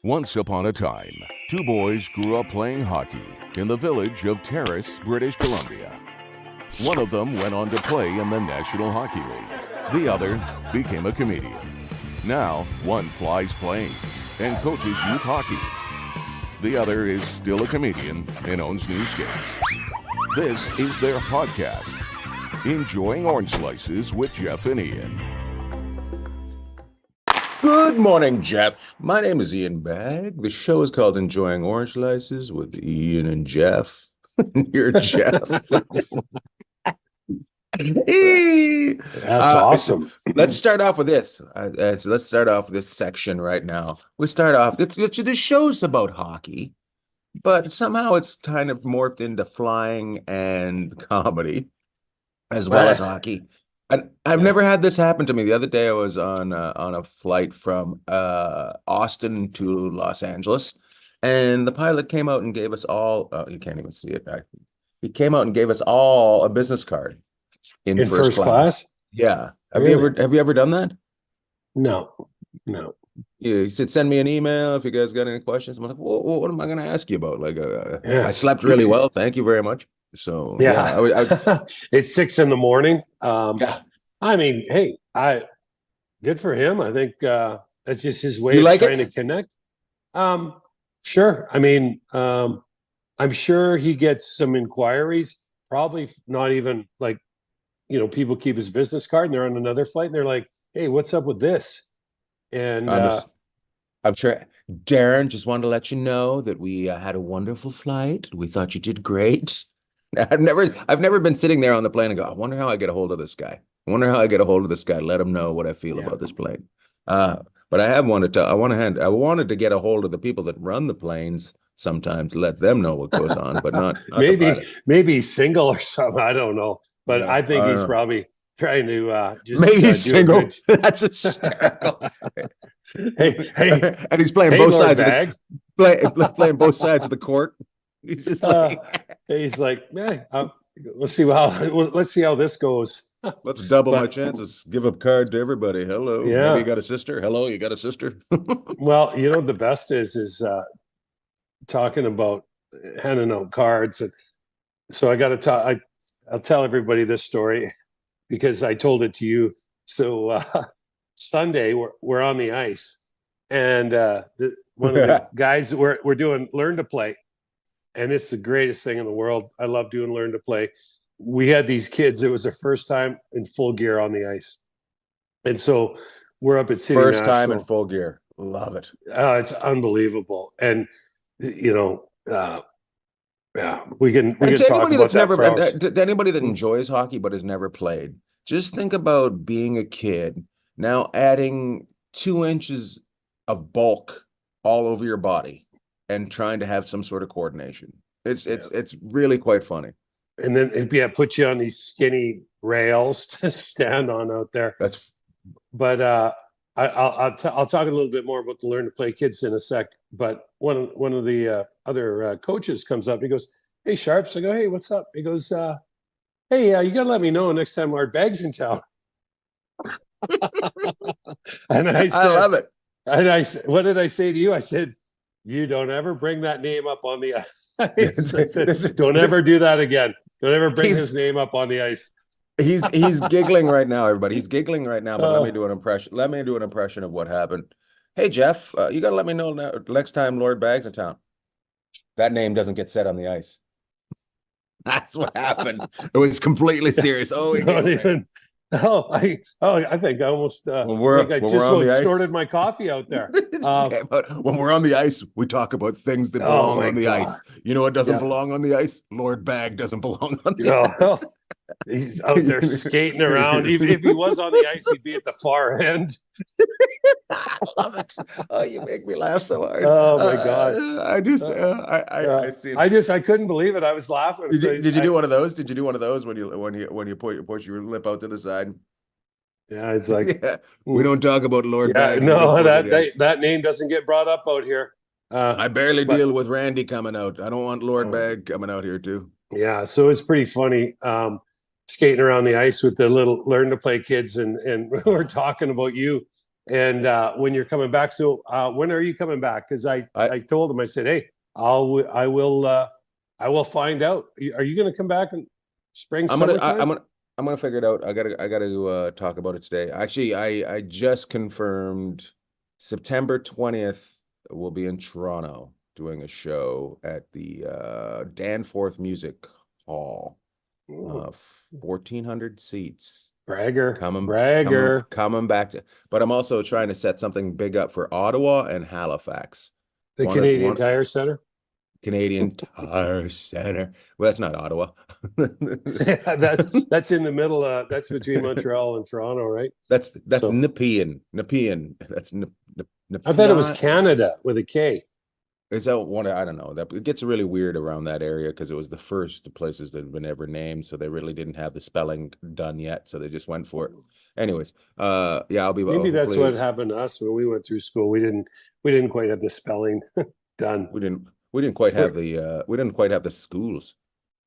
Once upon a time, two boys grew up playing hockey in the village of Terrace, British Columbia. One of them went on to play in the National Hockey League. The other became a comedian. Now, one flies planes and coaches youth hockey. The other is still a comedian and owns new skates. This is their podcast, Enjoying Orange Slices with Jeff and Ian. Good morning, Jeff. My name is Ian Bagg. The show is called Enjoying Orange Slices with Ian and Jeff. You're Jeff. That's awesome. Let's start off with this. Let's start off this section right now. We start off. The show's about hockey, but somehow it's kind of morphed into flying and comedy as well as hockey. I've never had this happen to me. The other day I was on a flight from Austin to Los Angeles, and the pilot came out and gave us all, you can't even see it. He came out and gave us all a business card in first class. Yeah. Have you ever done that? No. Yeah, he said, send me an email if you guys got any questions. I'm like, well, what am I going to ask you about? Like, I slept really well. Thank you very much. So It's 6 a.m. I mean, hey, good for him. I think that's just his way of trying to connect. Sure. I mean, I'm sure he gets some inquiries. Probably not even like, people keep his business card and they're on another flight and they're like, hey, what's up with this? And I'm sure Darren just wanted to let you know that we had a wonderful flight. We thought you did great. I've never been sitting there on the plane and go, I wonder how I get a hold of this guy. Let him know what I feel about this plane. But I wanted to get a hold of the people that run the planes sometimes, let them know what goes on, but not maybe single or something. I don't know. But I think he's probably trying to just maybe single. That's hysterical. hey, and he's playing both sides of playing both sides of the court. He's just he's like, man, let's see how this goes. Let's double my chances. Give a card to everybody. Hello. Yeah. Maybe you got a sister. Hello, you got a sister. Well, the best is talking about handing out cards. And so I got to talk. I'll tell everybody this story because I told it to you. So Sunday we're on the ice, and one of the guys we're doing learn to play. And it's the greatest thing in the world. I love doing learn to play. We had these kids. It was their first time in full gear on the ice. And so we're up at City First National. time in full gear. Love it. It's unbelievable. And, we can talk about that. To anybody that enjoys hockey but has never played, just think about being a kid, now adding 2 inches of bulk all over your body and trying to have some sort of coordination. It's really quite funny. And then put you on these skinny rails to stand on out there. But I'll talk a little bit more about the learn to play kids in a sec. But one of the other coaches comes up. He goes, "Hey, Sharps." I go, "Hey, what's up?" He goes, "Hey, you gotta let me know next time Lord Bagg's in town." And I love it. And I said, "What did I say to you?" I said, "You don't ever bring that name up on the ice." I said, don't ever do that again. Don't ever bring his name up on the ice. He's giggling right now, everybody. He's giggling right now, but let me do an impression. Let me do an impression of what happened. Hey, Jeff, you got to let me know next time Lord Bagg's in town. That name doesn't get said on the ice. That's what happened. It was completely serious. I think I almost I just snorted my coffee out there. When we're on the ice, we talk about things that belong on the ice. You know what doesn't belong on the ice? Lord Bagg doesn't belong on the ice. He's out there skating around. Even if he was on the ice, he'd be at the far end. I love it. Oh, you make me laugh so hard. Oh my God. I see it. I couldn't believe it. I was laughing. Did you do one of those? Did you do one of those when you push your lip out to the side? Yeah, it's like we don't talk about Lord Bagg. No, that name doesn't get brought up out here. I barely deal with Randy coming out. I don't want Lord Bagg coming out here too. Yeah, so it's pretty funny. Skating around the ice with the little learn to play kids, and we're talking about you And when you're coming back, so when are you coming back? Because I told him, I said, hey, I will find out. Are you going to come back in spring, summertime? I'm gonna figure it out. I gotta talk about it today. Actually, I just confirmed September 20th we'll be in Toronto doing a show at the Danforth Music Hall. 1,400 seats. Bragger. Coming back to, but I'm also trying to set something big up for Ottawa and Halifax. The Canadian Tire Center. Canadian Tire Center. Well, that's not Ottawa. that's in the middle. That's between Montreal and Toronto, right? That's Nepean. That's Nepean. I thought it was Canada with a K. Is that one? I don't know. That it gets really weird around that area because it was the first places that had been ever named, so they really didn't have the spelling done yet, so they just went for it. Anyways, yeah, I'll be. Maybe that's what happened to us when we went through school. We didn't quite have the spelling done. We didn't quite have the schools.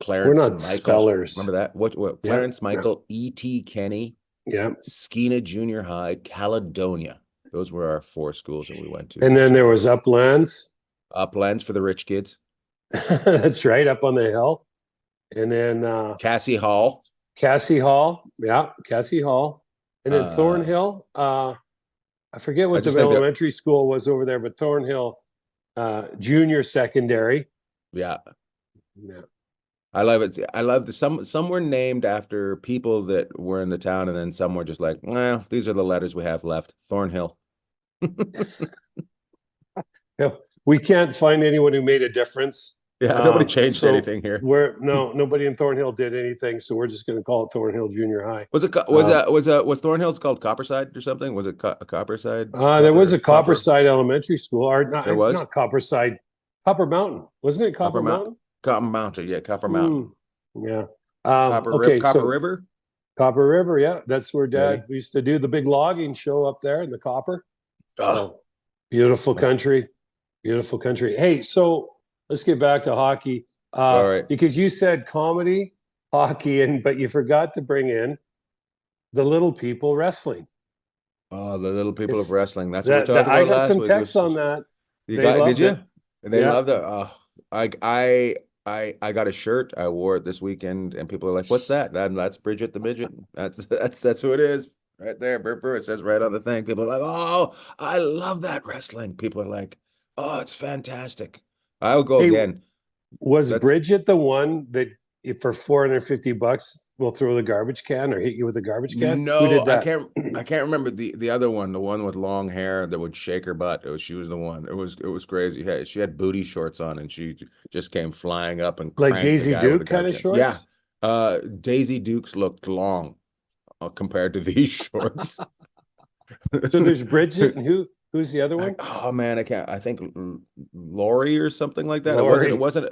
Clarence, we're not Michael, spellers. Remember that? What? Clarence, Michael, E.T. Kenny, Skeena Junior High, Caledonia. Those were our 4 schools that we went to. And then there was Uplands. Uplands for the rich kids. That's right, up on the hill. And then Cassie Hall. Yeah, Cassie Hall. And then Thornhill. I forget what the elementary school was over there, but Thornhill junior secondary. Yeah. I love it. I love some were named after people that were in the town, and then some were just like, well, these are the letters we have left. Thornhill. We can't find anyone who made a difference. Yeah, nobody changed anything here. Nobody in Thornhill did anything, so we're just going to call it Thornhill Junior High. Was Thornhill's called Copperside or something? Was it Copperside? There was a Copperside Elementary School, or not? There was not Copperside, Copper Mountain, wasn't it? Copper Mountain. Copper Mountain, yeah, Copper Mountain. Yeah. Copper River. Copper River, yeah, that's where Dad used to do the big logging show up there in the Copper. So beautiful country. Beautiful country. Hey, so let's get back to hockey. All right. Because you said comedy, hockey, but you forgot to bring in the little people wrestling. Oh, the little people of wrestling. That's what we're talking about. I got some texts on that. Did you? They loved it. I got a shirt. I wore it this weekend, and people are like, "What's that?" That's Bridget the Midget. That's who it is. Right there. It says right on the thing. People are like, "Oh, I love that wrestling." People are like, "Oh, it's fantastic." I'll go again. Was Bridget the one that for $450 will throw the garbage can or hit you with a garbage can? No, who did that? I can't remember the other one, the one with long hair that would shake her butt. She was the one. It was crazy. Hey, she had booty shorts on and she just came flying up and like Daisy Duke kind of shorts. Yeah, Daisy Dukes looked long compared to these shorts. So there's Bridget and who's the other one? Oh man, I can't. I think Lori or something like that. Lori. It wasn't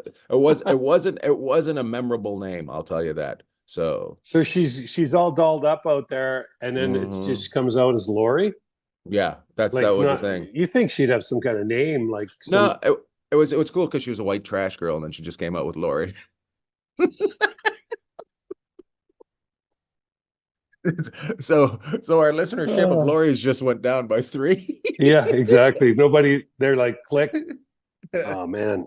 a memorable name. I'll tell you that. So she's all dolled up out there, and then it just comes out as Lori. Yeah, that was the thing. You think she'd have some kind of name like? No, it was cool because she was a white trash girl, and then she just came out with Lori. So our listenership of Lori's just went down by 3. Yeah, exactly. They're like, click. Oh man.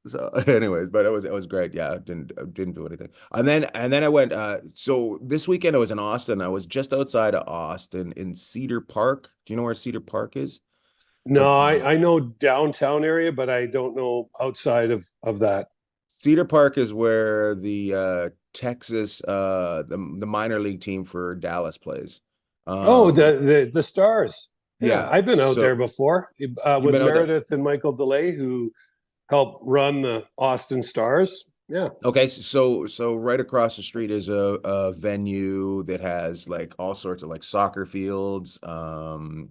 So anyways, but it was great. Yeah, I didn't do anything. And then I went so this weekend I was in Austin. I was just outside of Austin in Cedar Park. Do you know where Cedar Park is? No, I know downtown area, but I don't know outside of that. Cedar Park is where the Texas the minor league team for Dallas plays. The Stars. Yeah, I've been out there before with Meredith and Michael DeLay, who helped run the Austin Stars. Yeah. Okay, so right across the street is a venue that has like all sorts of like soccer fields, like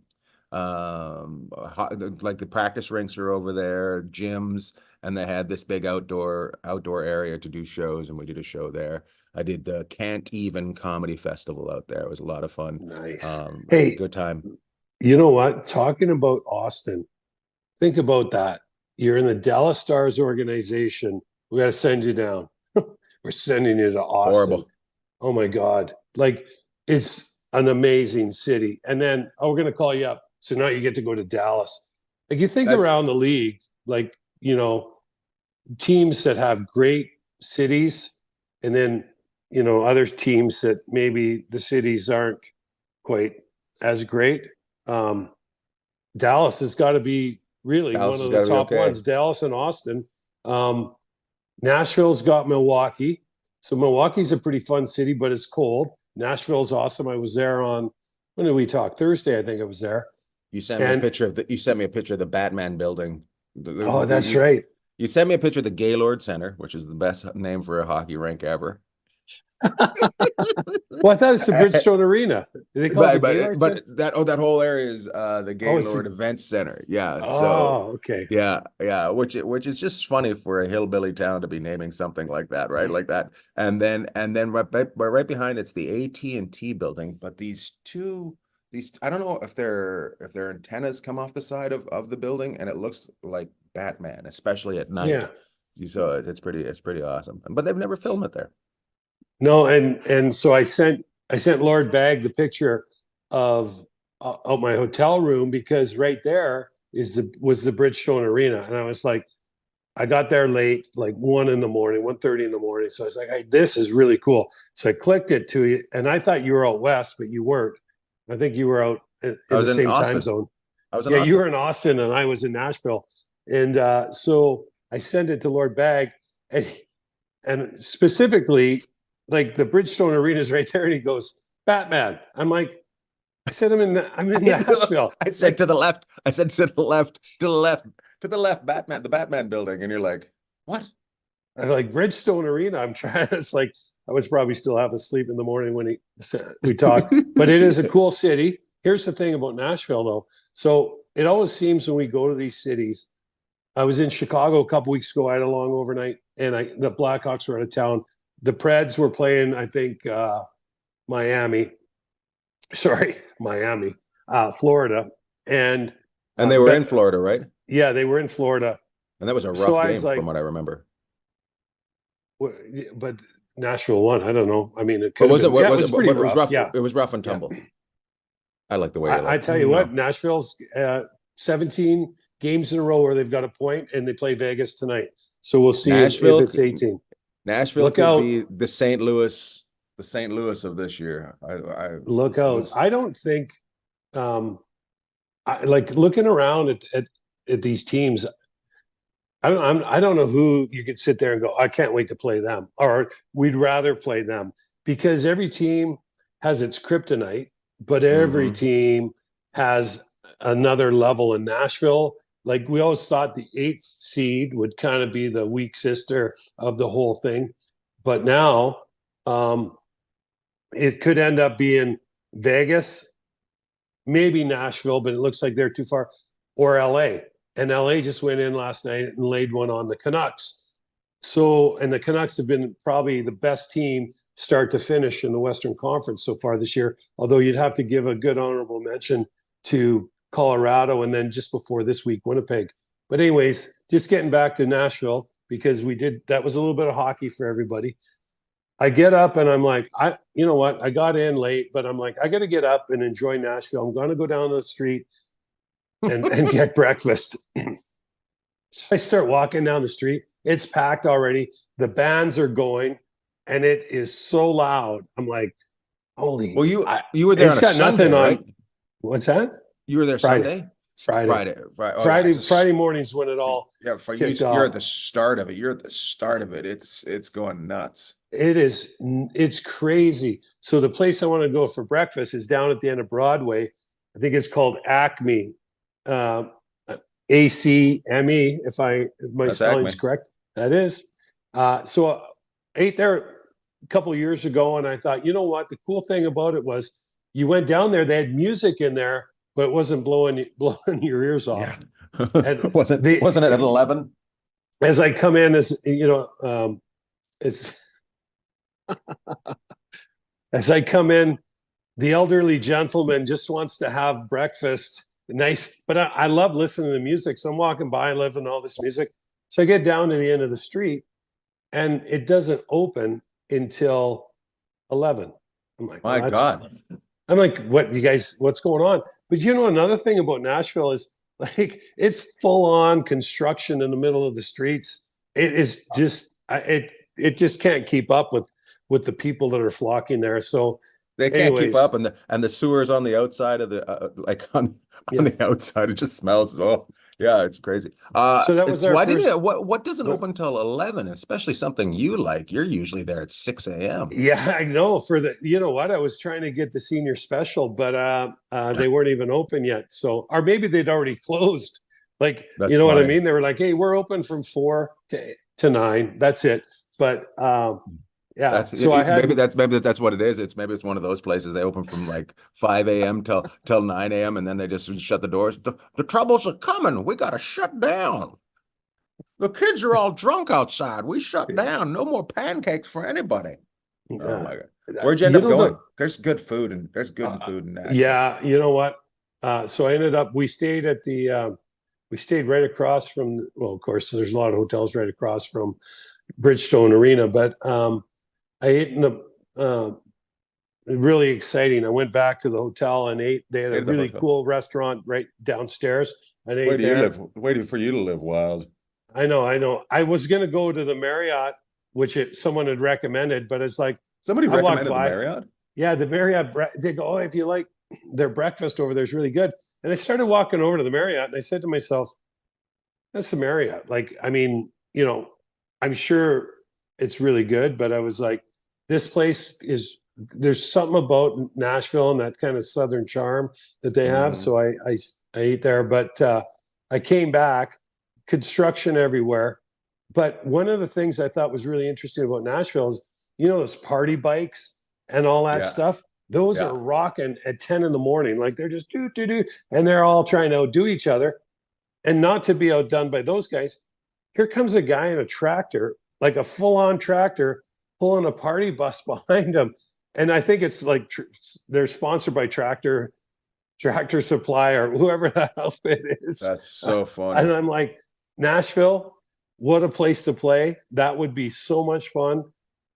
the practice rinks are over there, gyms, and they had this big outdoor area to do shows, and we did a show there. I did the Can't Even Comedy Festival out there. It was a lot of fun. Nice. Hey, good time. You know what? Talking about Austin, think about that. You're in the Dallas Stars organization. We got to send you down. We're sending you to Austin. Horrible. Oh my God. Like it's an amazing city. And then, oh, we're going to call you up. So now you get to go to Dallas. Like you think around the league, like, you know, teams that have great cities, and then, you know, other teams that maybe the cities aren't quite as great. Dallas has got to be really one of the top ones. Dallas and Austin. Nashville's got Milwaukee. So Milwaukee's a pretty fun city, but it's cold. Nashville's awesome. I was there on, when did we talk? Thursday, I think I was there. You sent me a picture of the Batman building. Oh, that's right. You sent me a picture of the Gaylord Center, which is the best name for a hockey rink ever. Well, I thought it's the Bridgestone Arena. Did they call it the Gaylord Center? that whole area is the Gaylord Event Center. Yeah. Oh, okay. Yeah. Which is just funny for a hillbilly town to be naming something like that, right? Like that. And then right behind it's the AT&T building. But these I don't know if their antennas come off the side of the building, and it looks like Batman, especially at night. Yeah. You saw it. It's pretty awesome. But they've never filmed it there. No, and so I sent Lord Bagg the picture of my hotel room, because right there was the Bridgestone Arena, and I was like, I got there late, like 1:30 in the morning. So I was like, hey, this is really cool. So I clicked it to you, and I thought you were out west, but you weren't. I think you were out in the same time zone. I was in Austin. You were in Austin, and I was in Nashville, and so I sent it to Lord Bagg, and specifically, like the Bridgestone Arena is right there, and he goes, Batman. I'm like, I said, I'm in Nashville. I said to the left, Batman, the Batman building. And you're like, what? I'm like, Bridgestone Arena. I'm trying. It's like, I was probably still half asleep in the morning when we talked, but it is a cool city. Here's the thing about Nashville though. So it always seems when we go to these cities, I was in Chicago a couple weeks ago. I had a long overnight, and the Blackhawks were out of town. The Preds were playing, I think, Miami, Florida. And they were in Florida, right? Yeah, they were in Florida. And that was a rough game from what I remember. But Nashville won. I don't know. I mean, it was pretty rough. Yeah. It was rough and tumble. Yeah. I like the way I tell you what, Nashville's 17 games in a row where they've got a point, and they play Vegas tonight. So we'll see if it's 18. Nashville could be the St. Louis of this year. Look out. I don't think like looking around at these teams, I don't know who you could sit there and go, I can't wait to play them, or we'd rather play them, because every team has its kryptonite, but every team has another level. In Nashville, like we always thought the 8th seed would kind of be the weak sister of the whole thing. But now it could end up being Vegas, maybe Nashville, but it looks like they're too far, or LA. And LA just went in last night and laid one on the Canucks. So, and the Canucks have been probably the best team start to finish in the Western Conference so far this year, although you'd have to give a good honorable mention to Colorado, and then just before this week, Winnipeg. But anyways, just getting back to Nashville, because that was a little bit of hockey for everybody. I get up and I'm like, you know what? I got in late, but I'm like, I got to get up and enjoy Nashville. I'm going to go down the street and get breakfast. So I start walking down the street. It's packed already. The bands are going, and it is so loud. I'm like, holy. Well, you were there on a Sunday, right? What's that? You were there Friday. Friday. Friday mornings when it all you're at the start of it. It's going nuts. It's crazy. So the place I want to go for breakfast is down at the end of Broadway. I think it's called Acme, ACME, if my spelling's correct. That is. So I ate there a couple of years ago, and I thought, you know what? The cool thing about it was you went down there, they had music in there, but it wasn't blowing your ears off. Yeah. wasn't it at 11? As I come in, as as I come in, the elderly gentleman just wants to have breakfast. Nice, but I love listening to music. So I'm walking by, living all this music. So I get down to the end of the street, and it doesn't open until 11. I'm like, my God. I'm like, what, you guys, what's going on? But you know, another thing about Nashville is like it's full on construction in the middle of the streets. It is just it just can't keep up with the people that are flocking there. So, They can't keep anyways, up, and the sewers on the outside of the like on yeah. the outside, it just smells. Oh, yeah, it's crazy. So that was It's our why did first. it? What doesn't Go. open till 11? Especially something you like. You're usually there at 6 a.m. Yeah, I know. For the, you know what, I was trying to get the senior special, but they weren't even open yet. So, or maybe they'd already closed. Like, That's you know what I funny. mean? They were like, "Hey, we're open from 4 to 9. That's it." But yeah. That's So I had maybe that's what it is. It's one of those places they open from like 5 a.m. till 9 a.m. and then they just shut the doors. The troubles are coming. We gotta shut down. The kids are all drunk outside. We shut down. No more pancakes for anybody. Oh my God. Where'd you end you up know going? the There's good food and there's good food in Nashville. yeah. You know what? So I ended up. We stayed right across from. Well, of course, there's a lot of hotels right across from Bridgestone Arena, but I ate in the really exciting. I went back to the hotel and ate. They had Stayed a at the really hotel. cool restaurant right downstairs. And ate Where do you there. live? Waiting for you to live wild. I know. I was gonna go to the Marriott, which someone had recommended, but it's like Somebody I walked recommended the by. Marriott? Yeah, the Marriott. They go, oh, if you like their breakfast over there is really good. And I started walking over to the Marriott, and I said to myself, "That's the Marriott." Like, I mean, you know, I'm sure it's really good, but I was like, this place is. There's something about Nashville and that kind of southern charm that they have. Mhm. So I ate there, but I came back, construction everywhere. But one of the things I thought was really interesting about Nashville is, you know, those party bikes and all that Yeah. stuff. Those Yeah. are rocking at 10 in the morning. Like they're just do, and they're all trying to outdo each other. And not to be outdone by those guys, here comes a guy in a tractor, like a full-on tractor, pulling a party bus behind him. And I think it's like they're sponsored by Tractor Supply or whoever that outfit is. That's so funny. And I'm like, Nashville, what a place to play. That would be so much fun.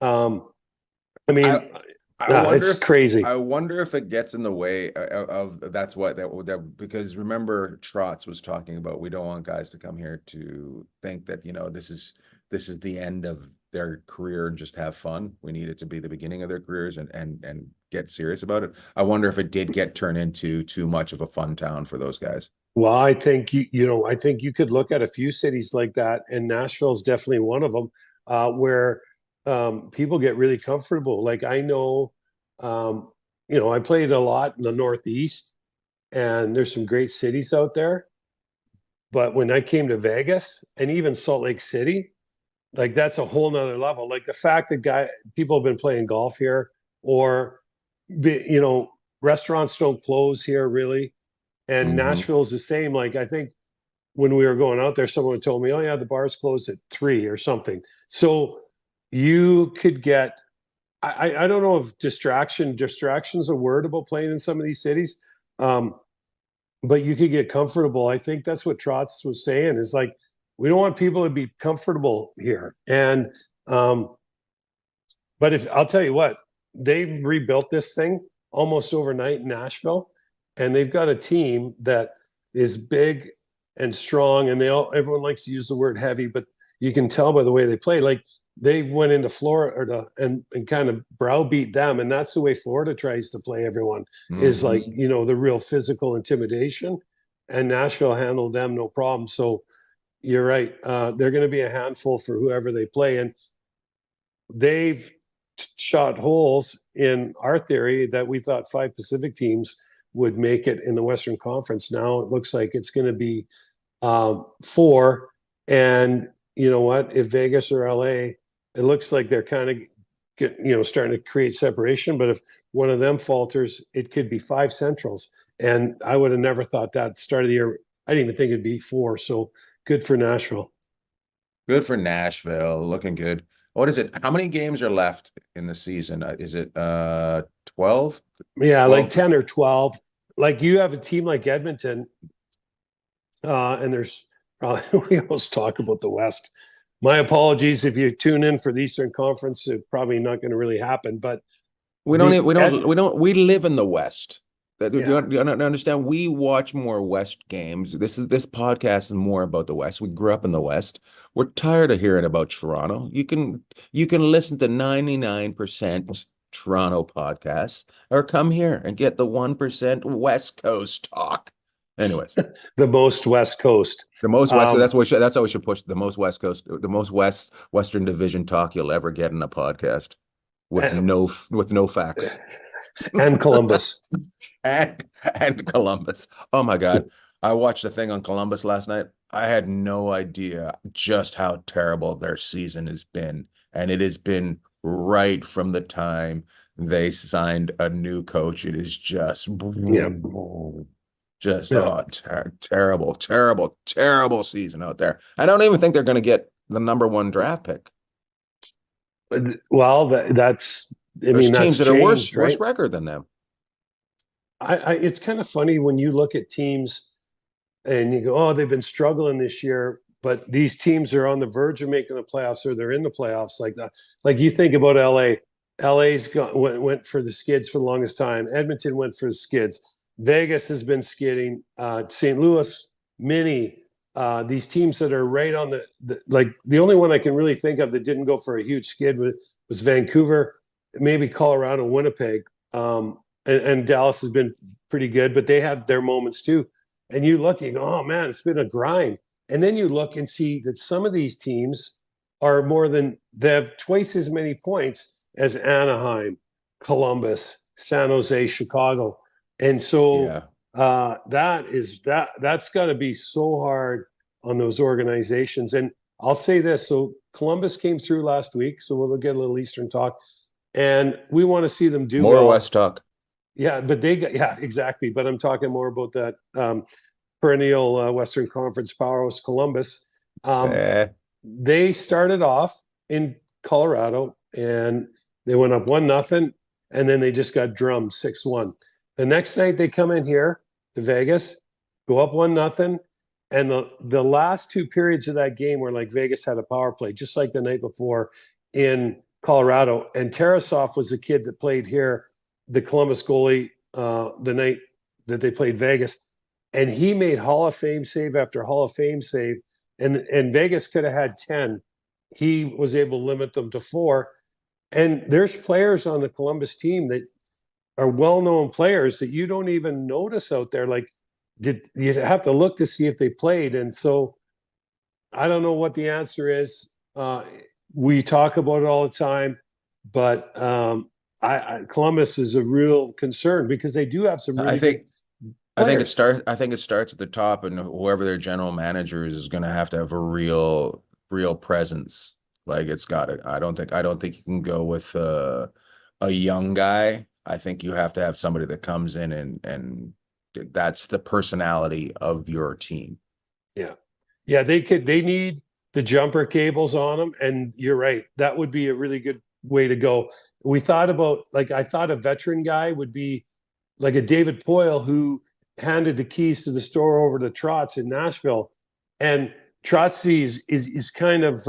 I mean, it's crazy. I wonder if it gets in the way of that because remember Trotz was talking about we don't want guys to come here to think that, you know, this is the end of their career and just have fun. We need it to be the beginning of their careers and get serious about it. I wonder if it did get turned into too much of a fun town for those guys. Well, I think I think you could look at a few cities like that, and Nashville is definitely one of them, where people get really comfortable. Like I know, I played a lot in the Northeast, and there's some great cities out there. But when I came to Vegas and even Salt Lake City, like that's a whole nother level. Like the fact that people have been playing golf here, or restaurants don't close here really. And Mhm. Nashville's the same. Like I think when we were going out there, someone told me, "Oh yeah, the bar's closed at 3 or something." So you could get. I don't know if distraction's a word about playing in some of these cities, but you could get comfortable. I think that's what Trotz was saying. Is like we don't want people to be comfortable here. And but if I'll tell you what, they've rebuilt this thing almost overnight in Nashville. And they've got a team that is big and strong, and everyone likes to use the word heavy, but you can tell by the way they play. Like they went into Florida and kind of browbeat them, and that's the way Florida tries to play everyone. Is like the real physical intimidation, and Nashville handled them no problem. So you're right, they're going to be a handful for whoever they play, and they've shot holes in our theory that we thought 5 Pacific teams would make it in the Western Conference. Now it looks like it's going to be 4. And you know what? If Vegas or LA, it looks like they're kind of starting to create separation. But if one of them falters, it could be 5 Centrals. And I would have never thought that at the start of the year. I didn't even think it'd be 4. So good for Nashville. Good for Nashville. Looking good. What is it? How many games are left in the season? Is it 12? Yeah, 12? like 10 or 12. Like you have a team like Edmonton, and there's probably we always talk about the West. My apologies if you tune in for the Eastern Conference. It's probably not going to really happen, but We don't even, we live in the West. Yeah. You understand? We watch more West games. This podcast is more about the West. We grew up in the West. We're tired of hearing about Toronto. You can listen to 99% Toronto podcasts or come here and get the 1% West Coast talk. Anyways, The most West Coast. the most West, Um, that's how we should push the most West Coast, the most Western Division talk you'll ever get in a podcast with no facts. and Columbus. and Columbus. Oh my God. I watched the thing on Columbus last night. I had no idea just how terrible their season has been. And it has been right from the time they signed a new coach. It is just Yeah. terrible, terrible, terrible season out there. I don't even think they're going to get the #1 draft pick. Well, that's There's teams that are worse right? record than them. It's kind of funny when you look at teams and you go, oh, they've been struggling this year, but these teams are on the verge of making the playoffs or they're in the playoffs like that. Like you think about LA. Went for the skids for the longest time. Edmonton went for the skids. Vegas has been skidding. St. Louis, these teams that are right on the only one I can really think of that didn't go for a huge skid was Vancouver, maybe Colorado, Winnipeg. And Dallas has been pretty good, but they had their moments too. And you look, you go, oh man, it's been a grind. And then you look and see that some of these teams are they have twice as many points as Anaheim, Columbus, San Jose, Chicago. And so that's got to be so hard on those organizations. And I'll say this. So Columbus came through last week, so we'll get a little Eastern talk. And we want to see them do more well. West talk. Yeah, but exactly. But I'm talking more about that perennial Western Conference powerhouse, Columbus. They started off in Colorado and they went up 1-0, and then they just got drummed 6-1. The next night they come in here to Vegas, go up 1-0, and the last two periods of that game were like Vegas had a power play, just like the night before in Colorado. And Terrace was the kid that played here, the Columbus goalie, the night that they played Vegas, and he made Hall of Fame save after Hall of Fame save, and Vegas could have had 10. He was able to limit them to 4. And there's players on the Columbus team that are well-known players that you don't even notice out there. Like, you have to look to see if they played. And so I don't know what the answer is. We talk about it all the time, but Columbus is a real concern because they do have some really good players. I think it starts at the top, and whoever their general manager is going to have a real presence. Like it's got to. I don't think you can go with a young guy. I think you have to have somebody that comes in and that's the personality of your team. Yeah, they need the jumper cables on them, and you're right. That would be a really good way to go. We thought about, I thought a veteran guy would be like a David Poyle who handed the keys to the store over to Trotz in Nashville, and Trotz is kind of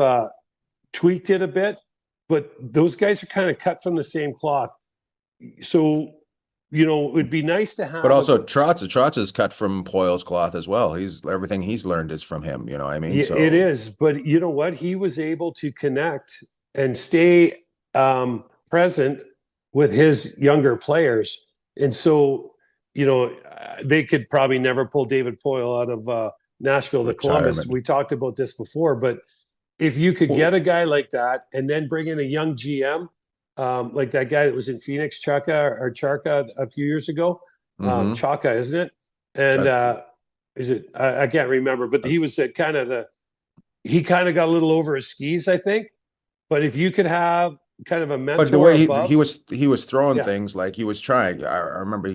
tweaked it a bit, but those guys are kind of cut from the same cloth. So, it would be nice to have. But also, Trotz is cut from Poyle's cloth as well. Everything he's learned is from him. You know what I mean? Yeah, so it is. But you know what? He was able to connect and stay present with his younger players, and so they could probably never pull David Poyle out of Nashville to Columbus. We talked about this before, but if you could get a guy like that and then bring in a young GM, like that guy that was in Phoenix, Charka a few years ago, Chaka, isn't it? And is it? I can't remember, but he was he kind of got a little over his skis, I think. But if you could have kind of a mentor, but the way he was throwing things, like he was trying. I remember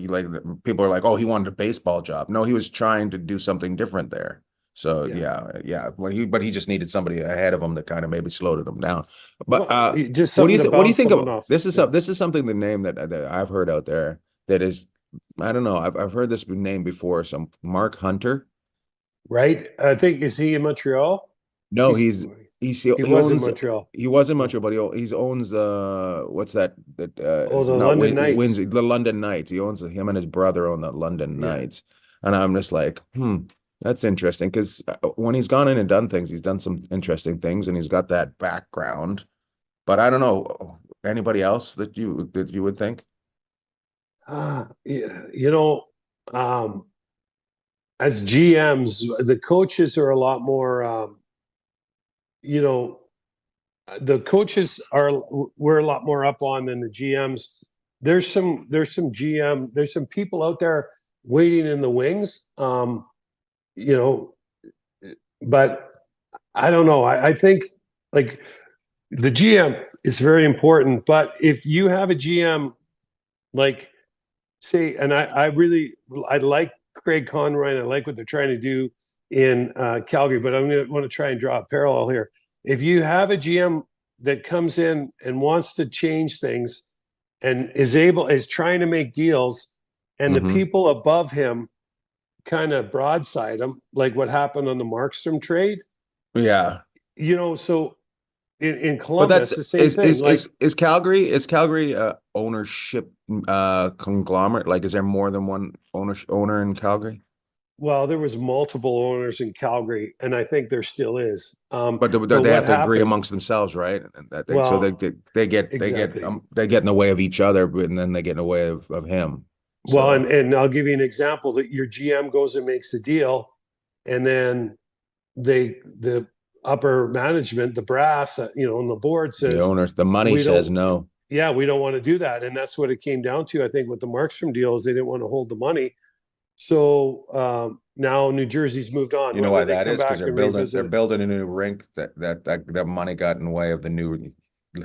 people are like, oh, he wanted a baseball job. No, he was trying to do something different there. So yeah. But he just needed somebody ahead of him that kind of maybe slowed him down. But just what do you think of off. This is something, the name that I've heard out there that is, I don't know. I've heard this name before. Some Mark Hunter, right? I think, is he in Montreal? No, he's he was in owns Montreal. he was in Montreal, but he owns what's that Oh, is the not London Knights. the London Knights. He owns him and his brother own the London Yeah. Knights, and I'm just like, that's interesting because when he's gone in and done things, he's done some interesting things, and he's got that background. But I don't know anybody else that you would think. You know, as GMs, the coaches are a lot more, you know, the coaches we're a lot more up on than the GMs. There's some GM, there's some people out there waiting in the wings. You know, but I don't know. I think like the GM is very important, but if you have a GM like say, and I like Craig Conroy and I like what they're trying to do in Calgary, but I'm going to want to try and draw a parallel here. If you have a GM that comes in and wants to change things and is trying to make deals, and the people above him kind of broadside him, like what happened on the Markstrom trade. Yeah. You know, so in But Columbus, the same thing. Is Calgary ownership conglomerate? Like, is there more than one owner in Calgary? Well, there was multiple owners in Calgary, and I think there still is. But they what have to agree happened- amongst themselves, right? And that thing. So Well, they get exactly. they get in the way of each other, and then they get in the way of him. Well, So, and I'll give you an example that your GM goes and makes a deal, and then the upper management, the brass, on the board the says owners, the money we says don't- no. yeah, we don't want to do that, and that's what it came down to. I think with the Markstrom deal is they didn't want to hold the money. So now New Jersey's moved on. You know Whether why they that come is? Because back and revisit they're it. building a new rink that money got in the way of the new.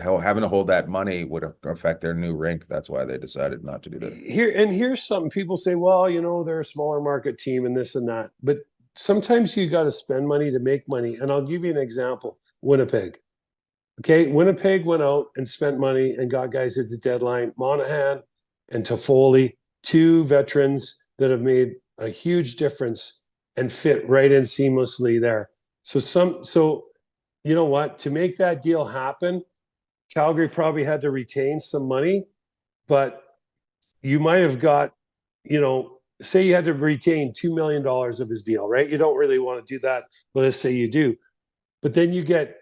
Having to hold that money would affect their new rink. That's why they decided not to do that. Here's something people say, well, they're a smaller market team and this and that, but sometimes you got to spend money to make money. And I'll give you an example. Winnipeg. Okay, Winnipeg went out and spent money and got guys at the deadline. Monahan and Toffoli, two veterans that have made a huge difference and fit right in seamlessly there. So you know what? To make that deal happen, Calgary probably had to retain some money, but you might have got, say you had to retain $2 million of his deal, right? You don't really want to do that, but let's say you do. But then you get,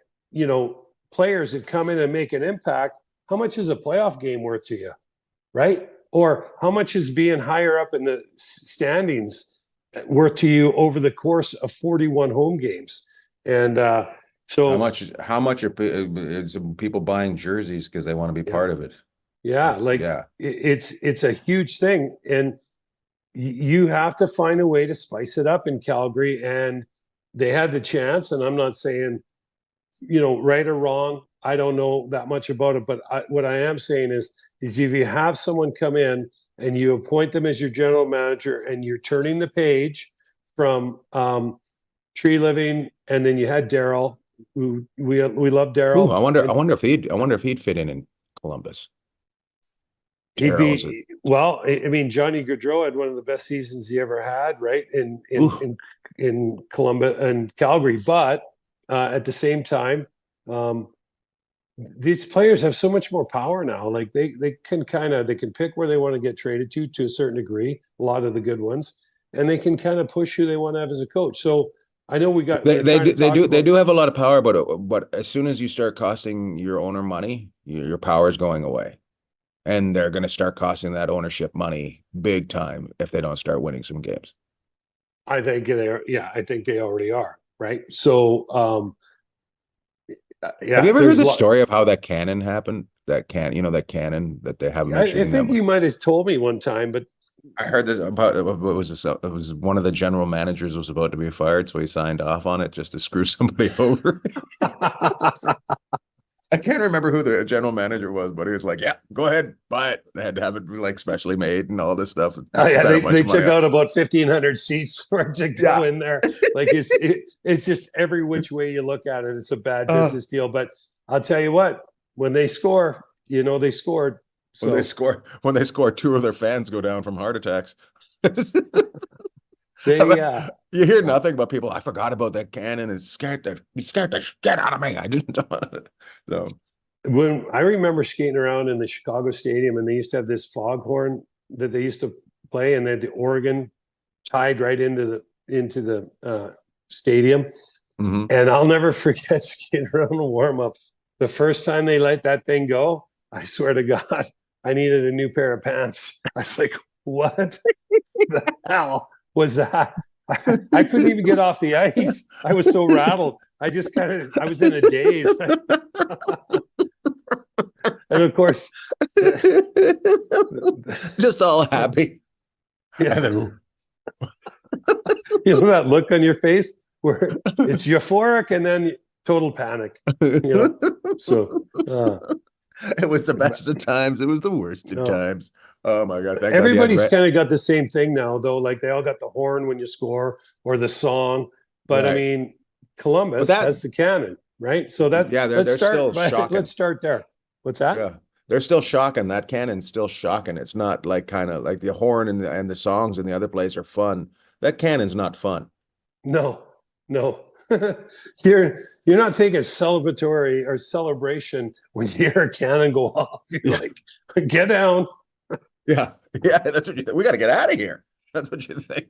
players that come in and make an impact. How much is a playoff game worth to you, right? Or how much is being higher up in the standings worth to you over the course of 41 home games? And so how much is people buying jerseys because they want to be part of it? Yeah, it's a huge thing, and you have to find a way to spice it up in Calgary. And they had the chance, and I'm not saying, right or wrong. I don't know that much about it, but what I am saying is if you have someone come in and you appoint them as your general manager, and you're turning the page from Tree Living, and then you had Daryl, who we love Daryl. Ooh, I wonder if he'd fit in Columbus. He'd be well. I mean, Johnny Gaudreau had one of the best seasons he ever had, right? In Columbus and Calgary, but at the same time, these players have so much more power now. Like they can pick where they want to get traded to a certain degree. A lot of the good ones, and they can kind of push who they want to have as a coach. So I know they do have a lot of power, but as soon as you start costing your owner money, your power is going away. And they're going to start costing that ownership money big time if they don't start winning some games. I think they already are, right? So, have you ever heard the story of how that cannon happened? That cannon that they have. I think you might have told me one time, but I heard this about it was one of the general managers was about to be fired, so he signed off on it just to screw somebody over. I can't remember who the general manager was, but he was like, "Yeah, go ahead, buy it." They had to have it like specially made and all this stuff. They took out about 1,500 seats for it to go in there. Like it's just every which way you look at it, it's a bad business deal. But I'll tell you what, when they score, they scored. So. When they score, two of their fans go down from heart attacks. You hear nothing but people. I forgot about that cannon. It scared the shit out of me. I didn't. So when I remember skating around in the Chicago Stadium, and they used to have this foghorn that they used to play, and they had the organ tied right into the stadium. mhm. And I'll never forget skating around the warm up. The first time they let that thing go, I swear to God, I needed a new pair of pants. I was like, what the hell was that? I couldn't even get off the ice. I was so rattled. I was in a daze. And of course, just all happy. yeah. And then, You know that look on your face where it's euphoric and then total panic. You know? So it was the best of times. It was the worst of times. Oh my God. Thank God everybody's kind of got the same thing now, though. Like they all got the horn when you score or the song. But Right. I mean, Columbus has the cannon, right? So that they're still shocking. Let's start there. What's that? Yeah. They're still shocking. That cannon's still shocking. It's not like kind of like the horn and the songs in the other place are fun. That cannon's not fun. No. You're not thinking celebratory or celebration when you hear a cannon go off. You're like, get down. Yeah, that's what you think. We got to get out of here. That's what you think.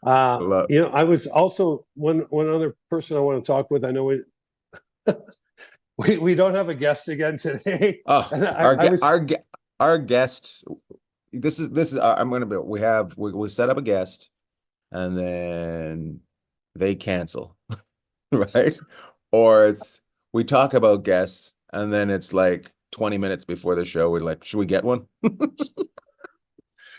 I was also one other person I want to talk with. I know we don't have a guest again today. Our guest. This is. I'm gonna be. We set up a guest, and then they cancel, right? Or we talk about guests, and then it's like 20 minutes before the show, we're like, should we get one?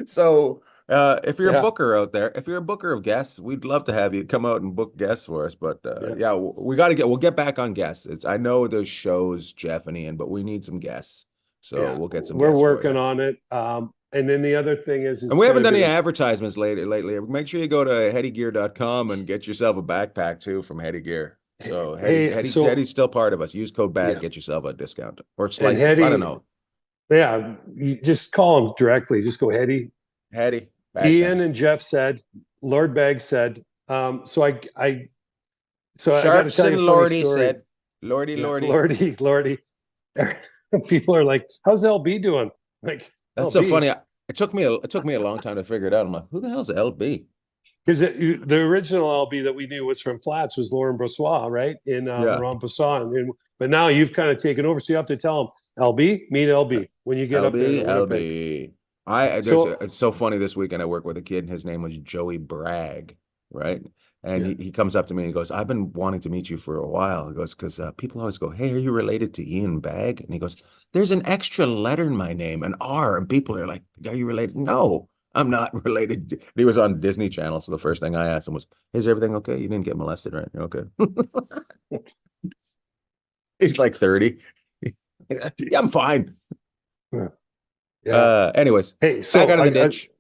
So if you're a booker out there, if you're a booker of guests, we'd love to have you come out and book guests for us. But we'll get back on guests. I know there's shows, Jeff and Ian, but we need some guests. So we'll get some We're guests working on it. And then the other thing is and we haven't done any advertisements lately. Make sure you go to headygear.com and get yourself a backpack too from Heady Gear. So Heady's still part of us. Use code Bagg, get yourself a discount or slice. I don't know. Yeah, you just call them directly. Just go Heady. Ian and Jeff said, Lord Bagg said. So I got to tell you a funny story. Said, Lordy. People are like, "How's LB doing?" Like, that's LB. So funny. It took me a long time to figure it out. I'm like, who the hell's LB? Because the original LB that we knew was from Flats was Lauren Brossois, right? In Laurent Brossois. But now you've kind of taken over, so you have to tell them, LB, meet LB when you get up there. LB. It's so funny. This weekend I worked with a kid, and his name was Joey Bragg, right? And he comes up to me and he goes, I've been wanting to meet you for a while. He goes, because people always go, hey, are you related to Ian Bagg? And he goes, there's an extra letter in my name, an R. And people are like, are you related? No, I'm not related. He was on Disney Channel. So the first thing I asked him was, is everything okay? You didn't get molested, right? You're okay. He's like 30. Yeah, I'm fine. Yeah. Anyways, hey, so back out of the ditch.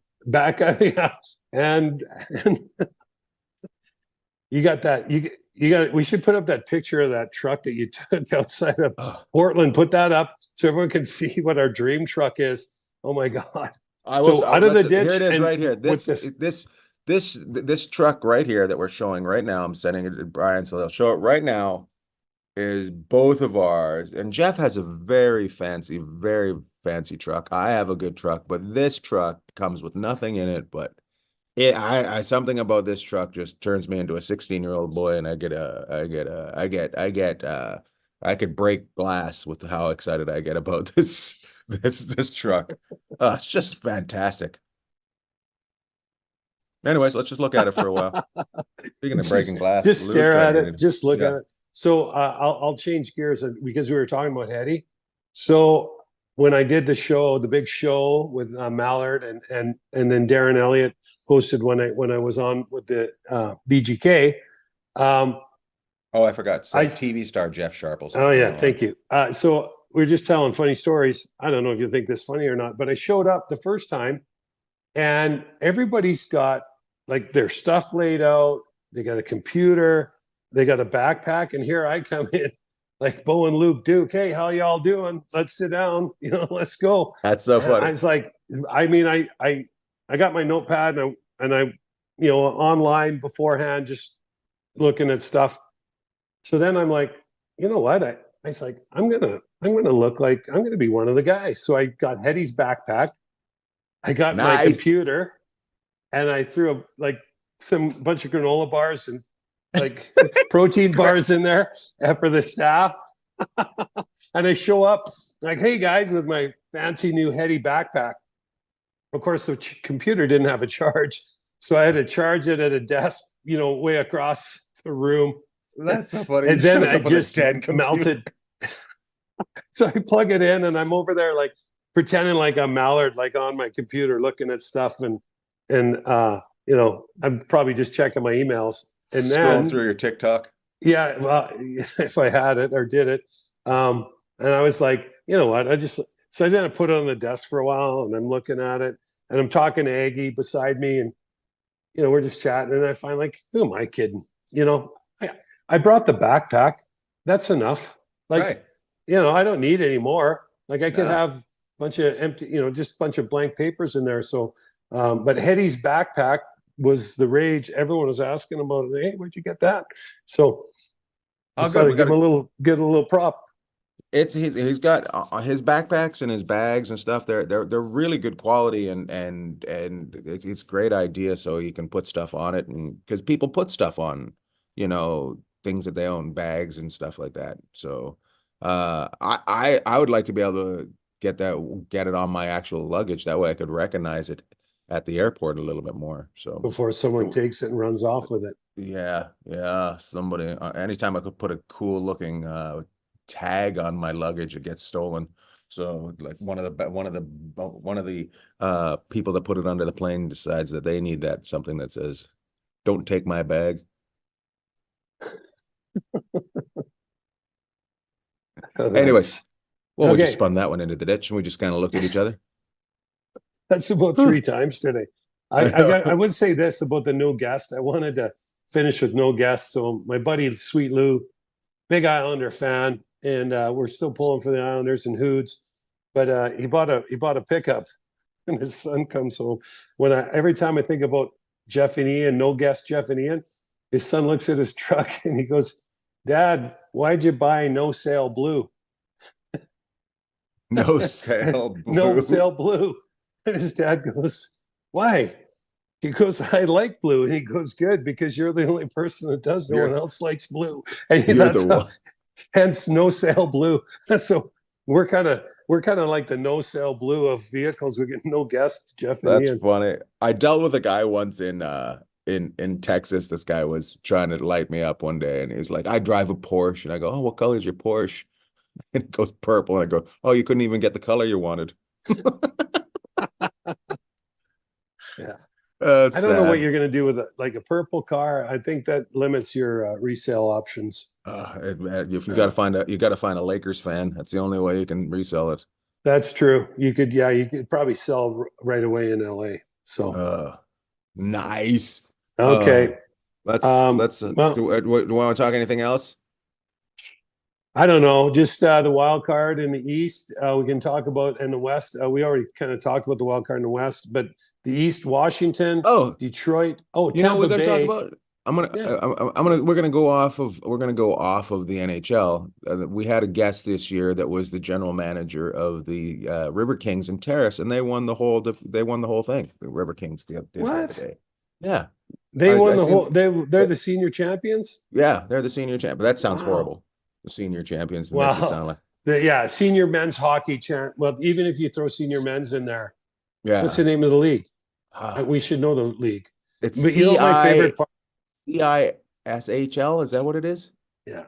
And you got that. You got. We should put up that picture of that truck that you took outside of Portland. Put that up so everyone can see what our dream truck is. Oh my God! Out of the ditch. Here it is, right here. This truck right here that we're showing right now. I'm sending it to Brian, so they'll show it right now. Is both of ours, and Jeff has a very fancy truck. I have a good truck, but this truck comes with nothing in it. But I something about this truck just turns me into a 16-year-old boy, and I could break glass with how excited I get about this truck. It's just fantastic. Anyways, let's just look at it for a while. Speaking of breaking glass, just stare at it. Just look at it. So I'll change gears because we were talking about Hetty. So when I did the big show with Mallard and then Darren Elliott hosted when I was on with the BGK. I forgot. TV star Jeff Sharples. Oh yeah, thank you. So we're just telling funny stories. I don't know if you think this funny or not, but I showed up the first time, and everybody's got like their stuff laid out. They got a computer. They got a backpack, and here I come in like Bo and Luke Duke. Hey, how y'all doing? Let's sit down. Let's go. That's so funny. I was like, I mean, I I got my notepad and I, you know, online beforehand, just looking at stuff. So then I'm like, you know what? I was like, I'm gonna look like I'm gonna be one of the guys. So I got Hetty's backpack. I got my Nice. computer, and I threw some bunch of granola bars and like protein bars in there for the staff. And I show up like, hey guys, with my fancy new Hetty backpack. Of course, the computer didn't have a charge, so I had to charge it at a desk, you know, way across the room. That's so funny. And then I just melted. So I plug it in, and I'm over there like pretending like I'm Mallard, like on my computer, looking at stuff, and you know, I'm probably just checking my emails, and scrolling then through your TikTok. yeah, well, if I had it or did it, and I was like, you know what, so then I put it on the desk for a while, and I'm looking at it, and I'm talking to Aggie beside me, and you know, we're just chatting, and I find like, who am I kidding? You know, I brought the backpack. That's enough. Like, Right. you know, I don't need any more. Like I could have a bunch of empty, you know, just a bunch of blank papers in there. So, but Hetty's backpack was the rage. Everyone was asking about it. Hey, where'd you get that? So, just thought I'd give him get a little prop. He's got his backpacks and his bags and stuff. They're really good quality, and it's a great idea. So you can put stuff on it, and because people put stuff on, you know, things that they own, bags and stuff like that. So I would like to be able to get it on my actual luggage. That way I could recognize it at the airport a little bit more. So before someone takes it and runs off with it. Yeah. Somebody, anytime I could put a cool looking tag on my luggage, it gets stolen. So like one of the people that put it under the plane decides that they need something that says, "Don't take my bag." Anyways, well, we just spun that one into the ditch, and we just kind of looked at each other. That's about 3 times today. I would say this about the no guest. I wanted to finish with no guest. So my buddy Sweet Lou, big Islander fan, and we're still pulling for the Islanders and Hoods. But he bought a pickup, and his son comes home. Every time I think about Jeff and Ian, no guest Jeff and Ian, his son looks at his truck and he goes, "Dad, why'd you buy no sale blue?" No sale blue. No sale blue. And his dad goes, "Why?" He goes, "I like blue." And he goes, "Good, because you're the only person that does. No one else likes blue." And hence no sale blue. So we're kind of like the no sale blue of vehicles. We get no guests, Jeff and Ian. That's funny. I dealt with a guy once in Texas. This guy was trying to light me up one day, and he was like, "I drive a Porsche." And I go, "Oh, what color is your Porsche?" And it goes purple. And I go, "Oh, you couldn't even get the color you wanted." Yeah. I don't know what you're going to do with a purple car. I think that limits your resale options. If you got to find a Lakers fan. That's the only way you can resell it. That's true. You could probably sell right away in LA. So nice. Okay. Do we want to talk anything else? I don't know. Just the wild card in the East. We can talk about in the West. We already kind of talked about the wild card in the West, but the East: Washington, Detroit. Oh, you know what we're going to talk about? We're going to go off of the NHL. We had a guest this year that was the general manager of the RiverKings in Terrace, and they won the whole thing. The RiverKings did what? Today. Yeah, they won the whole. They're the senior champions. Yeah, they're the senior champions. That sounds horrible. The senior champions. Wow. Makes it sound like senior men's hockey champ. Well, even if you throw senior men's in there, what's the name of the league? We should know the league. It's my favorite part. CISHL. Is that what it is? Yeah.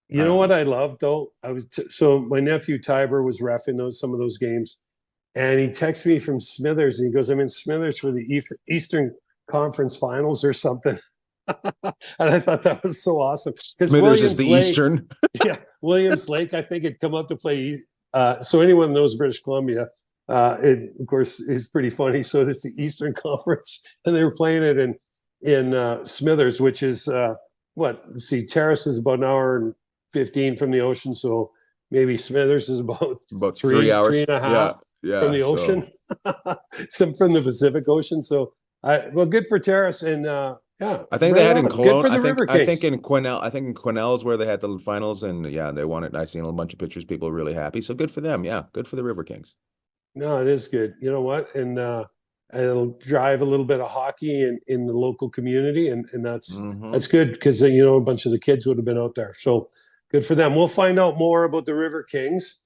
You know what I love though? So my nephew Tiber was reffing some of those games, and he texted me from Smithers, and he goes, "I'm in Smithers for the Eastern Conference Finals or something." And I thought that was so awesome. Smithers is the Eastern. Yeah, Williams Lake, I think, had come up to play. So anyone knows British Columbia, it of course is pretty funny. So it's the Eastern Conference, and they were playing it in Smithers, which is Terrace is about an hour and 15 from the ocean, so maybe Smithers is about 3 hours, 3.5. Yeah, from the so ocean, some from the Pacific Ocean. So, well, good for Terrace, and yeah, I think they right had in on. Good Cologne. for the River I think Kings. in Quesnel. I think in Quesnel is where they had the finals, and yeah, they won it. I seen a bunch of pictures. People are really happy. So good for them. Yeah, good for the River Kings. No, it is good. You know what? And it'll drive a little bit of hockey in the local community, and Hmm. that's good because you know a bunch of the kids would have been out there. So good for them. We'll find out more about the River Kings,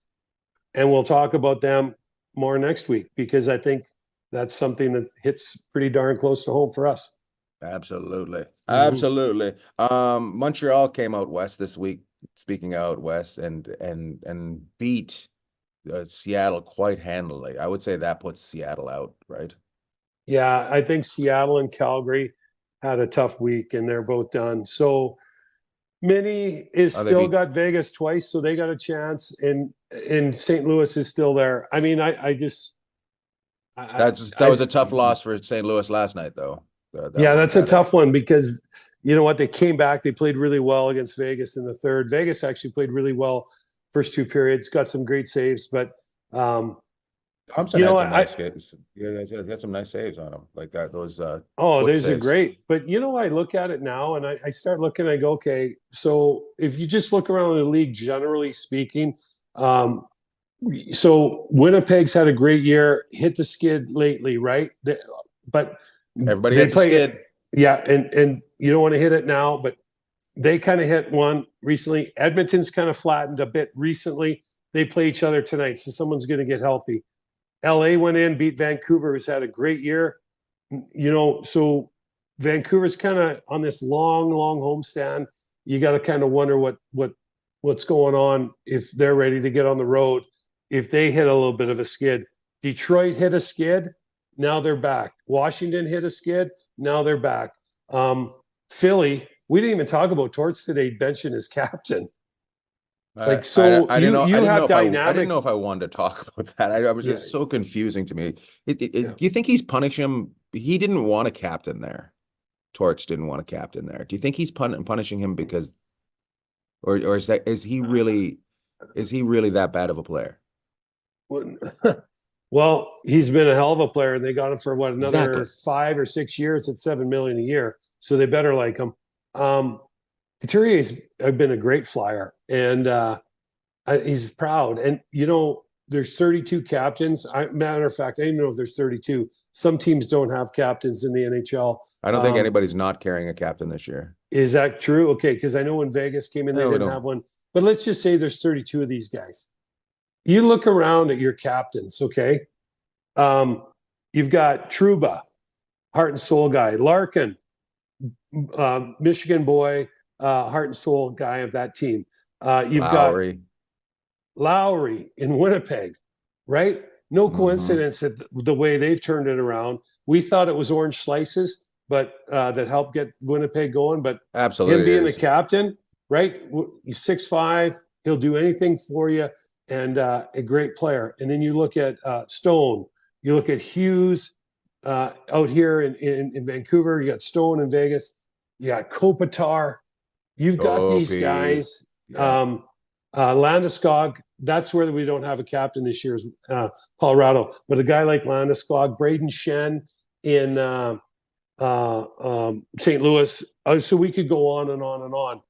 and we'll talk about them more next week because I think that's something that hits pretty darn close to home for us. Absolutely. Mhm. Absolutely. Montreal came out west this week, speaking out west, and beat Seattle quite handily. I would say that puts Seattle out, right? Yeah, I think Seattle and Calgary had a tough week, and they're both done. So Minnie is Oh, they still beat got Vegas twice, so they got a chance, and St. Louis is still there. I mean, I just, that was I a tough loss for St. Louis last night, though. That yeah, one that's a got it. tough one because you know what? They came back, they played really well against Vegas in the third. Vegas actually played really well first two periods, got some great saves, but um, Thompson you know had what? some nice saves. Yeah, he had some nice saves on him, like that. Those Oh, foot there's a saves. great, but you know, I look at it now and I start looking, I go, okay, so if you just look around the league, generally speaking, um, so Winnipeg's had a great year, hit the skid lately, right? But Everybody they hits a play it, skid. yeah, and you don't want to hit it now, but they kind of hit one recently. Edmonton's kind of flattened a bit recently. They play each other tonight, so someone's going to get healthy. LA went in, beat Vancouver, who's had a great year. You know, so Vancouver's kind of on this long homestand. You got to kind of wonder what's going on if they're ready to get on the road. If they hit a little bit of a skid, Detroit hit a skid, now they're back. Washington hit a skid, now they're back. Philly, we didn't even talk about Torts today benching his captain. Like so, I didn't know. I you didn't know have if I didn't know dynamics. if I wanted to talk about that. I was Yeah, just so confusing to me. yeah. Do you think he's punishing him? He didn't want a captain there. Torch didn't want a captain there. Do you think he's punishing him because, or is he really that bad of a player? Well, he's been a hell of a player, and they got him for what, Exactly. another 5 or 6 years at 7 million a year. So they better like him. Couturier's been a great flyer, and he's proud. And you know, there's 32 captains. Matter of fact, I don't even know if there's 32. Some teams don't have captains in the NHL. I don't think anybody's not carrying a captain this year. Is that true? Okay, because I know when Vegas came in, they No, we didn't don't. have one. But let's just say there's 32 of these guys. You look around at your captains, okay? Um, you've got Truba, heart and soul guy, Larkin, Michigan boy, heart and soul guy of that team. You've got Lowry. Lowry in Winnipeg, right? No Hmm. coincidence that the way they've turned it around. We thought it was orange slices, but that helped get Winnipeg going. But him Absolutely being the is. captain, right? He's 6'5", he'll do anything for you, and a great player. And then you look at Stone, you look at Hughes out here in Vancouver. You got Stone in Vegas. You got Kopitar. You've got these OP. guys. Yeah. Landeskog, that's where we don't have a captain this year is Colorado. But a guy like Landeskog, Braden Shen in St. Louis. So we could go on and on and on.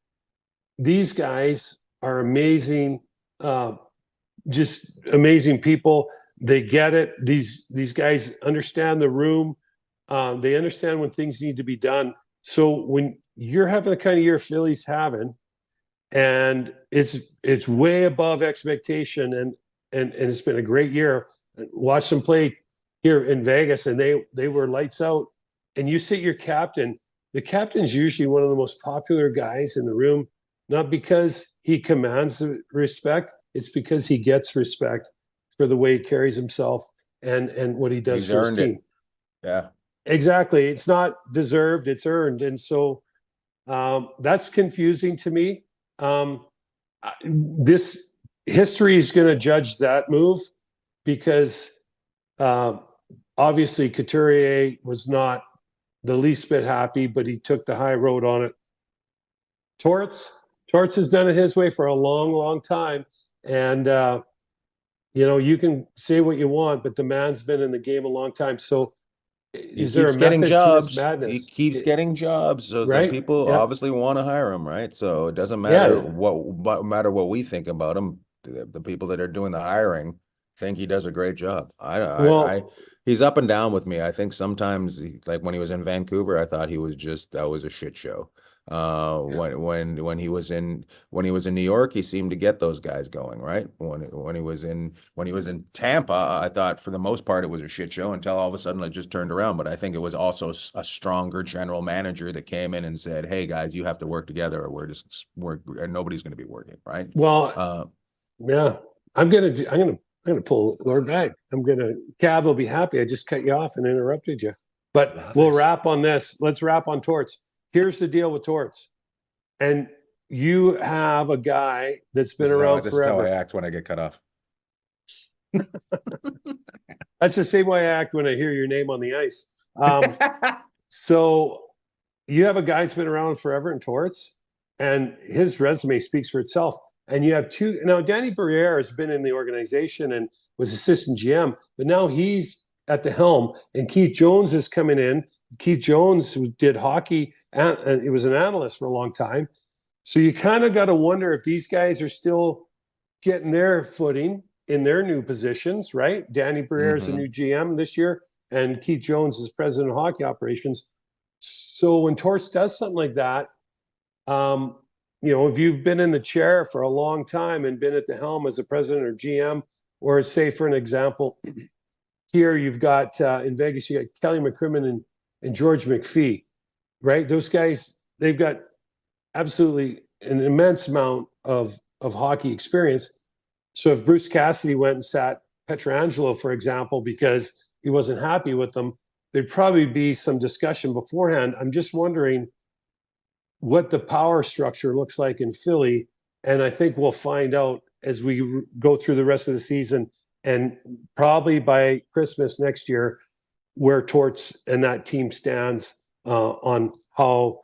These guys are amazing, just amazing people. They get it. These guys understand the room. They understand when things need to be done. So when you're having the kind of year Philly's having, and it's way above expectation, and it's been a great year. Watch them play here in Vegas, and they were lights out. And you sit your captain. The captain's usually one of the most popular guys in the room, not because he commands respect, it's because he gets respect for the way he carries himself and what he does He's for his earned team. it. Yeah. Exactly. It's not deserved, it's earned. And so that's confusing to me. This history is going to judge that move because obviously Couturier was not the least bit happy, but he took the high road on it. Torts has done it his way for a long time, and you can say what you want, but the man's been in the game a long time. So He is there a keeps getting method to this jobs. He madness? keeps getting jobs. So the Right? people Yeah. obviously want to hire him, right? So it doesn't matter Yeah. what we think about him. The people that are doing the hiring think he does a great job. Well, He's up and down with me. I think sometimes, like when he was in Vancouver, I thought that was a shit show. yeah. When he was in New York, he seemed to get those guys going, right? When he was in Tampa, I thought for the most part it was a shit show until all of a sudden it just turned around. But I think it was also a stronger general manager that came in and said, "Hey guys, you have to work together, or nobody's going to be working," right? Well, yeah. I'm gonna pull Lord Bagg. Cab will be happy. I just cut you off and interrupted you. But Love we'll it. wrap on this. Let's wrap on Torts. Here's the deal with Torts. And you have a guy that's been around This is how I forever. act when I get cut off. That's the same way I act when I hear your name on the ice. So you have a guy that's been around forever in Torts, and his resume speaks for itself. And you have two now. Danny Briere has been in the organization and was assistant GM, but now he's at the helm. And Keith Jones is coming in. Keith Jones, who did hockey and he was an analyst for a long time. So you kind of got to wonder if these guys are still getting their footing in their new positions, right? Danny Briere is the new GM this year, and Keith Jones is president of hockey operations. So when Torts does something like that, if you've been in the chair for a long time and been at the helm as a president or GM, or say for an example, here you've got in Vegas, you got Kelly McCrimmon and George McPhee, right? Those guys, they've got absolutely an immense amount of hockey experience. So if Bruce Cassidy went and sat Petrangelo, for example, because he wasn't happy with them, there'd probably be some discussion beforehand. I'm just wondering what the power structure looks like in Philly. And I think we'll find out as we go through the rest of the season, and probably by Christmas next year, where Torts and that team stands on how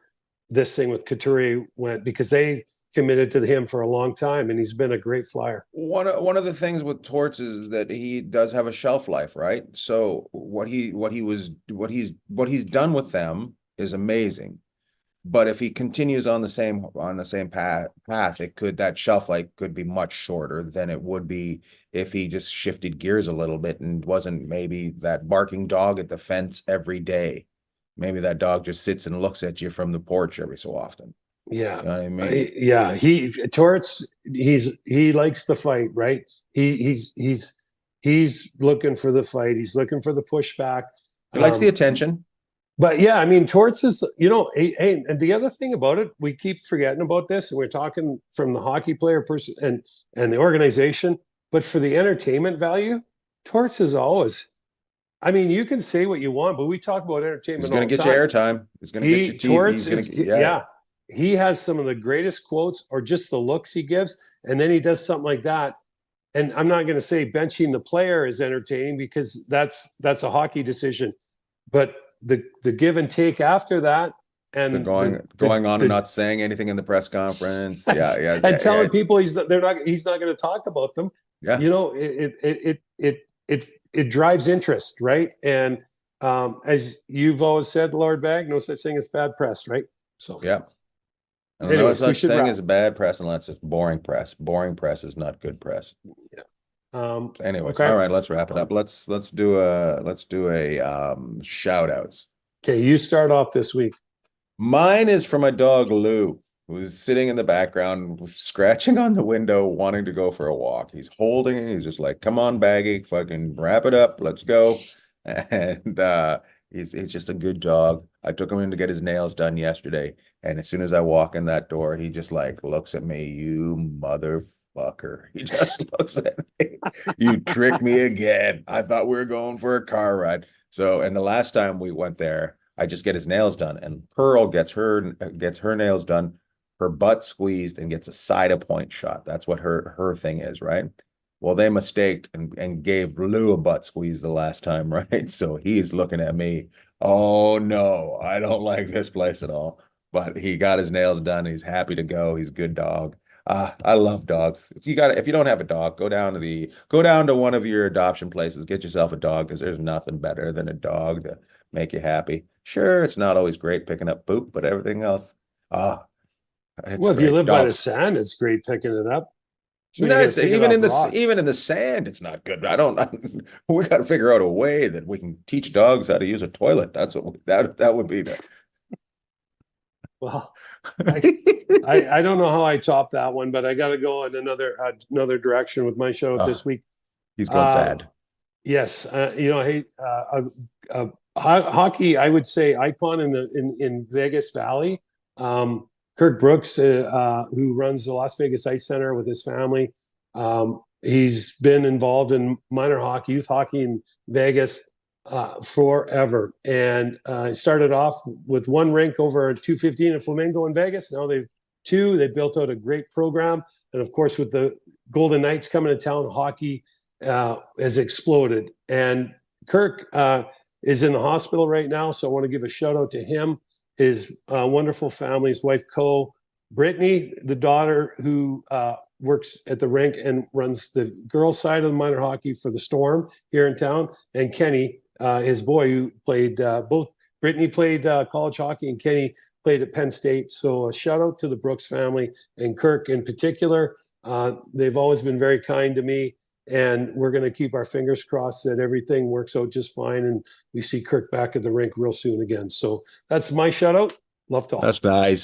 this thing with Couturier went, because they committed to him for a long time and he's been a great flyer. One of the things with Torts is that he does have a shelf life, right? So what he's done with them is amazing. But if he continues on the same path, that shelf life could be much shorter than it would be if he just shifted gears a little bit and wasn't maybe that barking dog at the fence every day. Maybe that dog just sits and looks at you from the porch every so often. Yeah. You know what I mean? Torts, he likes the fight, right? He's looking for the fight. He's looking for the pushback. He likes the attention. But yeah, I mean, Torts is, hey, and the other thing about it, we keep forgetting about this, and we're talking from the hockey player person and the organization, but for the entertainment value, Torts is always, I mean, you can say what you want, but we talk about entertainment. He's going to get you airtime. He's going to get you Torts he has some of the greatest quotes or just the looks he gives, and then he does something like that. And I'm not going to say benching the player is entertaining because that's a hockey decision, but the give and take after that, and going on and not saying anything in the press conference, and telling people he's not going to talk about them. Yeah, it drives interest, right? And as you've always said, Lord Bagg, no such thing as bad press, right? So yeah. No such thing as bad press unless it's boring press. Boring press is not good press. Yeah. Anyways, okay. All right, let's wrap it up. Let's do a shout outs. Okay, you start off this week. Mine is for my dog Lou, who's sitting in the background, scratching on the window, wanting to go for a walk. He's holding it. He's just like, "Come on, Baggy, fucking wrap it up. Let's go." And he's just a good dog. I took him in to get his nails done yesterday, and as soon as I walk in that door, he just like looks at me, "You motherfucker." He just looks at me. "You tricked me again. I thought we were going for a car ride." So, and the last time we went there, I just get his nails done, and Pearl gets her nails done, her butt squeezed, and gets a side of point shot. That's what her thing is, right? Well, they mistaked and gave Lou a butt squeeze the last time, right? So he's looking at me. Oh no, I don't like this place at all. But he got his nails done. He's happy to go. He's a good dog. I love dogs. If you don't have a dog, go down to one of your adoption places, get yourself a dog because there's nothing better than a dog to make you happy. Sure, it's not always great picking up poop, but everything else, ah, it's Well, if you great. live by the Dogs. sand, it's great picking it up. So No, you got it's to pick it even off in the rocks. even in the sand, it's not good. We got to figure out a way that we can teach dogs how to use a toilet. That's that would be the. Well, I don't know how I top that one, but I got to go in another direction with my show Oh, this week. he's going sad. Yes, hey, hockey. I would say icon in Vegas Valley. Kirk Brooks, who runs the Las Vegas Ice Center with his family. He's been involved in minor hockey, youth hockey in Vegas forever. And he started off with one rink over at 215 in Flamingo in Vegas. Now they've two. They built out a great program. And of course, with the Golden Knights coming to town, hockey has exploded. And Kirk is in the hospital right now. So I want to give a shout out to him, his wonderful family, his wife, Brittany, the daughter who works at the rink and runs the girls' side of the minor hockey for the Storm here in town, and Kenny, his boy, who played both. Brittany played college hockey, and Kenny played at Penn State. So a shout out to the Brooks family and Kirk in particular. They've always been very kind to me, and we're going to keep our fingers crossed that everything works out just fine, and we see Kirk back at the rink real soon again. So that's my shout out. Love to all. That's nice.